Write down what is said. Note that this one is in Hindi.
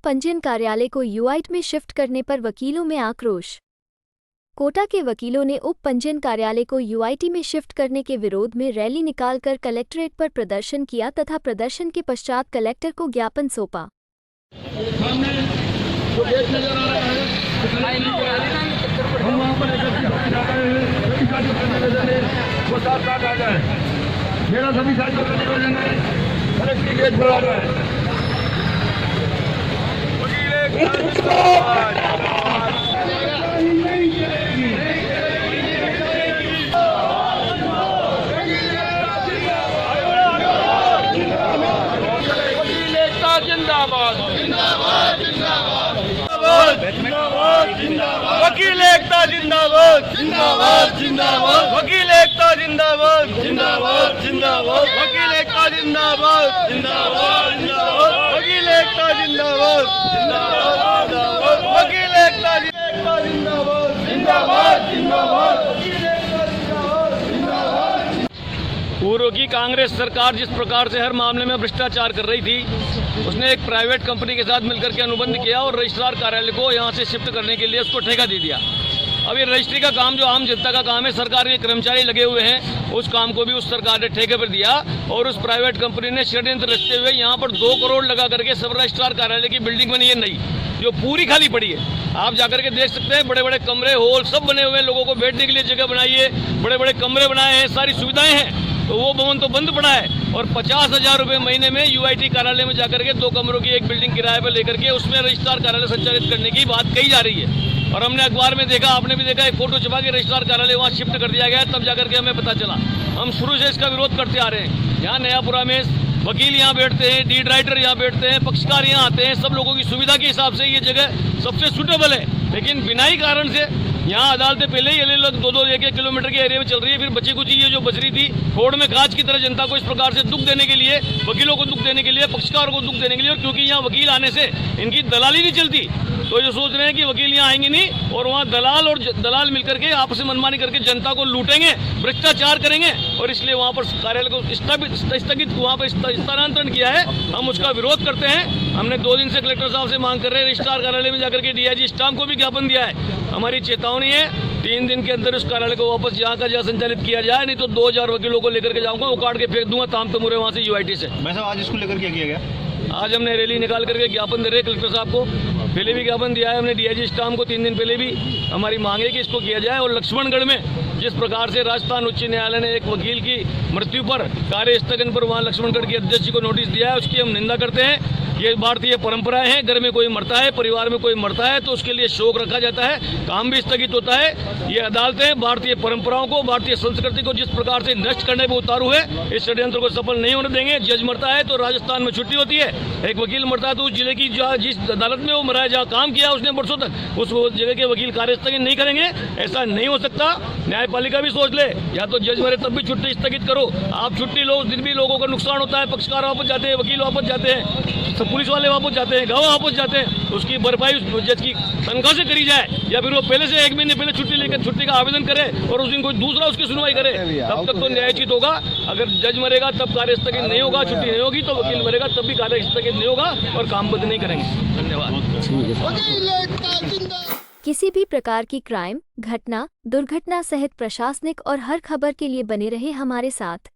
पंजीयन कार्यालय को यूआईटी में शिफ्ट करने पर वकीलों में आक्रोश। कोटा के वकीलों ने उप पंजीयन कार्यालय को यूआईटी में शिफ्ट करने के विरोध में रैली निकालकर कलेक्ट्रेट पर प्रदर्शन किया तथा प्रदर्शन के पश्चात कलेक्टर को ज्ञापन सौंपा। वकील एकता जिंदाबाद जिंदाबाद जिंदाबाद वकील एकता जिंदाबाद जिंदाबाद जिंदाबाद वकील एकता जिंदाबाद जिंदाबाद जिंदाबाद वकील एकता जिंदाबाद जिंदाबाद वकील एकता जिंदाबाद जिंदाबाद जिंदाबाद। पूर्व की कांग्रेस सरकार जिस प्रकार से हर मामले में भ्रष्टाचार कर रही थी, उसने एक प्राइवेट कंपनी के साथ मिलकर के अनुबंध किया और रजिस्ट्रार कार्यालय को यहाँ से शिफ्ट करने के लिए उसको ठेका दे दिया। अब ये रजिस्ट्री का काम जो आम जनता का काम है, सरकार के कर्मचारी लगे हुए हैं, उस काम को भी उस सरकार ने ठेके पर दिया और उस प्राइवेट कंपनी ने षड्यंत्र रचते हुए यहाँ पर 2 करोड़ लगा करके सब रजिस्ट्रार कार्यालय की बिल्डिंग बनी है नई, जो पूरी खाली पड़ी है। आप जाकर के देख सकते हैं, बड़े बड़े कमरे हॉल सब बने हुए हैं, लोगों को बैठने के लिए जगह बनाई है, बड़े बड़े कमरे बनाए हैं, सारी सुविधाएं हैं, तो वो भवन तो बंद पड़ा है। और 50,000 रुपये महीने में यूआईटी कार्यालय में जाकर के 2 कमरों की एक बिल्डिंग किराए पर लेकर के उसमें रजिस्ट्रार कार्यालय संचालित करने की बात कही जा रही है। और हमने अखबार में देखा, आपने भी देखा, एक फोटो छपा के रजिस्ट्रार कार्यालय वहाँ शिफ्ट कर दिया गया, तब जाकर के हमें पता चला। हम शुरू से इसका विरोध करते आ रहे हैं। यहाँ नयापुरा में वकील यहाँ बैठते हैं, डीड राइटर यहाँ बैठते हैं, पक्षकार यहाँ आते हैं, सब लोगों की सुविधा के हिसाब से ये जगह सबसे सूटेबल है। लेकिन बिना ही कारण से यहाँ अदालतें पहले ही अलग 2-2 1-1 किलोमीटर के एरिया में चल रही है, फिर बची कुची ये जो बच रही थी फोड़ में कांच की तरह जनता को इस प्रकार से दुख देने के लिए, वकीलों को दुख देने के लिए, पक्षकारों को दुख देने के लिए। और क्योंकि यहाँ वकील आने से इनकी दलाली नहीं चलती, तो ये सोच रहे हैं कि वकील यहाँ आएंगे नहीं और वहाँ दलाल मिलकर के आपस में मनमानी करके जनता को लूटेंगे, भ्रष्टाचार करेंगे, और इसलिए वहाँ पर कार्यालय को स्थगित वहाँ पर स्थानांतरण किया है। हम उसका विरोध करते हैं। हमने 2 दिन से कलेक्टर साहब से मांग कर रहे हैं, रजिस्ट्रार कार्यालय में जाकर के डीआईजी स्टाम्प को भी ज्ञापन दिया है। हमारी चेतावनी है, 3 दिन के अंदर उस कार्यालय को वापस जहाँ का जहाँ संचालित किया जाए, नहीं तो 2000 वकीलों को लेकर के जाऊंगा, वो काट के फेंक दूंगा ताम तमुरे वहाँ से यूआईटी से। वैसे आज इसको लेकर क्या किया गया? आज हमने रैली निकाल करके ज्ञापन दे रहे हैं कलेक्टर साहब को। पहले भी ज्ञापन दिया है हमने डीआईजी स्टाम्प को, 3 दिन पहले भी। हमारी मांग है कि इसको किया जाए। और लक्ष्मणगढ़ में जिस प्रकार से राजस्थान उच्च न्यायालय ने एक वकील की मृत्यु पर कार्य स्थगन पर वहाँ लक्ष्मणगढ़ के अध्यक्ष को नोटिस दिया है, उसकी हम निंदा करते हैं। ये भारतीय परंपराएं हैं, घर में कोई मरता है, परिवार में कोई मरता है तो उसके लिए शोक रखा जाता है, काम भी स्थगित होता है। ये अदालतें भारतीय परंपराओं को, भारतीय संस्कृति को जिस प्रकार से नष्ट करने में उतारू है, इस षड्यंत्र को सफल नहीं होने देंगे। जज मरता है तो राजस्थान में छुट्टी होती है, एक वकील मरता है तो उस जिले की जिस अदालत में वो मरा है, जहाँ काम किया उसने वर्षों तक, उस जगह के वकील कार्य स्थगित नहीं करेंगे। ऐसा नहीं हो सकता। न्यायपालिका भी सोच ले, या तो जज मरे तब भी छुट्टी स्थगित करो। आप छुट्टी लो, उस दिन भी लोगों का नुकसान होता है, पक्षकार वापस जाते हैं, वकील वापस जाते हैं, पुलिस वाले वापस जाते हैं, गाँव वापस जाते हैं। उसकी भरपाई जज की तनख्वाह से करी जाए, या फिर वो पहले से 1 महीने पहले छुट्टी लेकर छुट्टी का आवेदन करे और उस दिन कोई दूसरा उसकी सुनवाई करे, तब तक तो न्यायोचित होगा। अगर जज मरेगा तब कार्य स्थगित नहीं होगा, छुट्टी नहीं होगी, तो वकील मरेगा तब भी कार्य स्थगित नहीं होगा और काम बंद नहीं करेंगे। धन्यवाद। किसी भी प्रकार की क्राइम, घटना, दुर्घटना सहित प्रशासनिक और हर खबर के लिए बने रहे हमारे साथ।